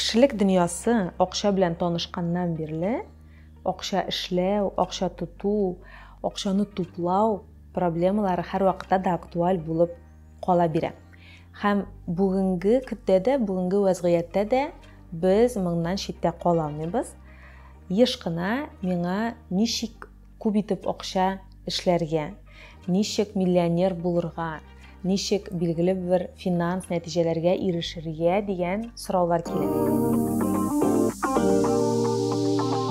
Кишилик дүйнөсү акча менен таанышкандан бери акча иштөө, акча тутуу, акчаны туплоо проблемалары ар убакытта да актуаль болуп кала берет. Һәм бүгүнкү күндө да, бүгүнкү вазгыятта да биз мындан читтә кала алмыйбыз. Еш кына миңа ничек күп итеп акча эшләргә, ничек миллионер булырга, ничек билгеле бер финанс нәтиҗәләргә ирешергә дигән сораулар килә.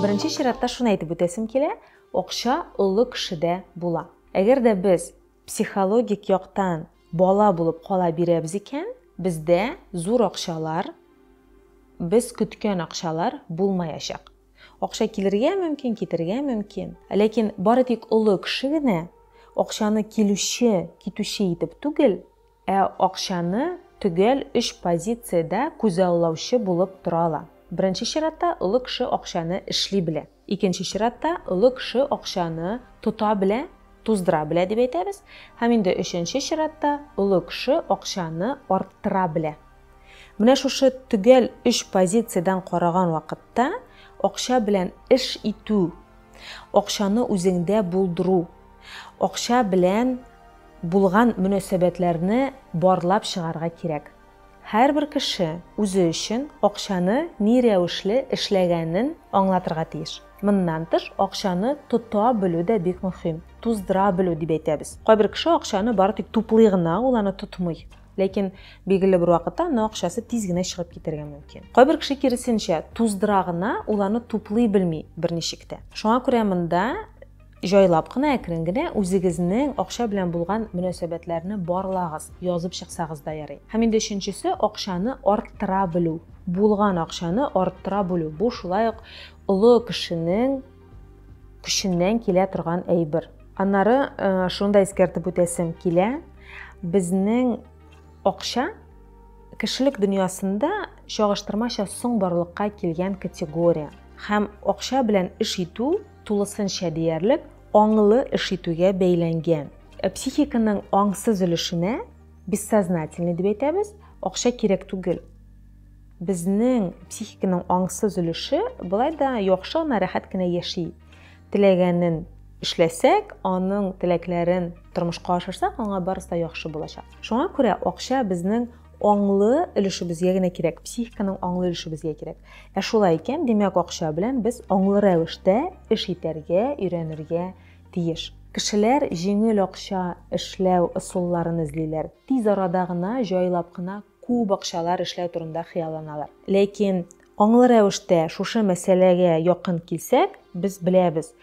Беренче чиратта шуны әйтеп үтәсем килә, акча олы кешедә була. Әгәр дә без психологик яктан бала булып кала бирәбез икән, бездә зур акчалар, без көткән акчалар булмаячак. Акча килергә мөмкин, китергә мөмкин. Ләкин бары тик олы кеше генә акчаны килүче, китүче итеп түгел, акчаны түгел 3 позициядә күзаллаучы булып тора. Беренче чиратта олы кеше акчаны эшли белә. Икенче чиратта олы кеше акчаны тота белә, туздыра белә дип әйтәбез. Һәм инде өченче чиратта олы кеше акчаны арттыра белә. Менә шушы түгел 3 позициядан караган вакытта акча белән эш итү, акчаны үзеңдә булдыру, акча белән булган мөнәсәбәтләрне барлап чыгарга кирәк. Һәрбер кеше үзе өчен акчаны ни рәвешле эшләгәнен аңлатырга тиеш. Моннан тыш, акчаны тота белү дә бик мөһим. Туздыра белү дип әйтәбез. Кайбер кеше акчаны бары тик туплый гына, ул аны тотмый. Ләкин билгеле бер вакытта аны акчасы тиз генә чыгып китәргә мөмкин. Кайбер кеше киресенчә туздыра гына, ул аны туплый белми берничек тә. Шуңа күрә монда җайлап кына әкрен генә үзегезнең акча белән булган мөнәсәбәтләрне барлагыз, язып чыксагыз да ярый. Һәм инде өченчесе акчаны арттыра белү. Булган акчаны арттыра белү. Бу шулай ук олы кешенең көченнән килә торган әйбер. Аннары шунда искәртеп үтәсем килә. Безнең акча кешелек дөньясында чагыштырмача соң барлыкка килгән категория. Һәм акча белән эш итү тулысынча диярлек аңлы эш итүгә бәйләнгән. Психиканың аңсыз өлешенә, бессознательный дип әйтәбез, акча кирәк түгел. Безнең психиканың аңсыз өлеше булай да яхшы гына, рәхәт кенә яши. Теләгәнен эшләсәк, аның теләкләрен тормышка ашырсак, аңа барысы да яхшы булачак. Шуңа күрә акча безнең аңлы өлешебезгә генә кирәк, психиканың аңлы өлешебезгә кирәк. Шулай икән, димәк акча белән без аңлы рәвештә эш итәргә, өйрәнергә тиеш. Кешеләр җиңел акча эшләү ысулларын эзлиләр. Тиз арада гына, җайлап кына күп акчалар эшләү турында хыялланалар. Ләкин аңлы рәвештә шушы мәсьәләгә якын килсәк, без беләбез.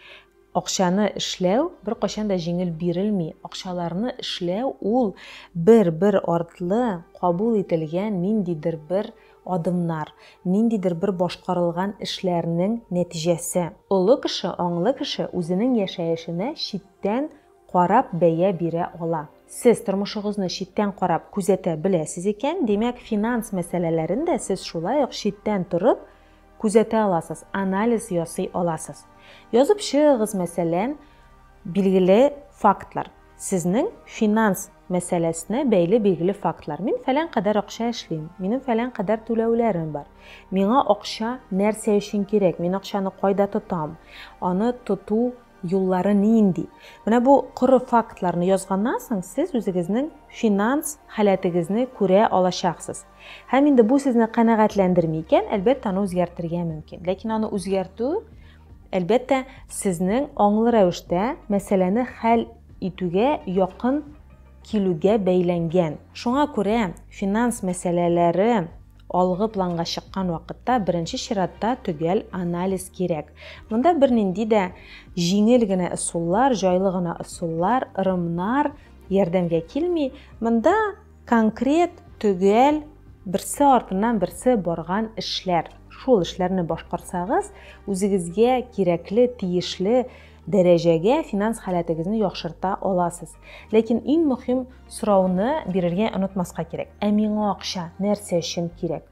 Акчаны эшләү бер кайчан да җиңел бирелми. Акчаларны эшләү ул бер артлы кабул ителгән ниндидер бер адымнар, ниндидер бер башкарылган эшләрнең нәтиҗәсе. Олы кеше, аңлы кеше үзенең яшәешенә читтән карап бәя бирә ала. Сез тормышыгызны читтән карап күзәтә беләсез икән, димәк финанс мәсьәләләрен дә сез шулай ук читтән торып күзәтә аласыз, анализ ясый аласыз. Язып чыгыгыз, мәсәлән, билгеле фактлар. Сезнең финанс мәсьәләсенә бәйле билгеле фактлар. Мин фәлән кадәр акча эшлим, минем фәлән кадәр түләүләрем бар. Миңа акча нәрсә өчен кирәк? Мин акчаны кайда тотам? Аны тоту юллары нинди? Менә бу коры фактларны язганнан соң сез үзегезнең финанс халәтегезне күрә алачаксыз. Һәм инде бу сезне канәгатьләндерми икән, әлбәттә аны үзгәртергә мөмкин. Ләкин аны үзгәртү әлбәттә сезнең аңлы рәвештә мәсьәләне хәл итүгә якын килүгә бәйләнгән. Шуңа күрә финанс мәсьәләләре алгы планга чыккан вакытта беренче чиратта түгел анализ кирәк. Монда бернинди дә җиңел генә ысуллар, җайлы гына ысуллар, ырымнар ярдәмгә килми. Монда конкрет түгел берсе артыннан берсе барган эшләр. Шул эшләрне башкарсагыз, үзегезгә кирәкле, тиешле дәрәҗәгә финанс халәтегезне яхшырта аласыз. Ләкин иң мөһим сорауны бирергә онытмаска кирәк. Миңа акча нәрсә өчен кирәк?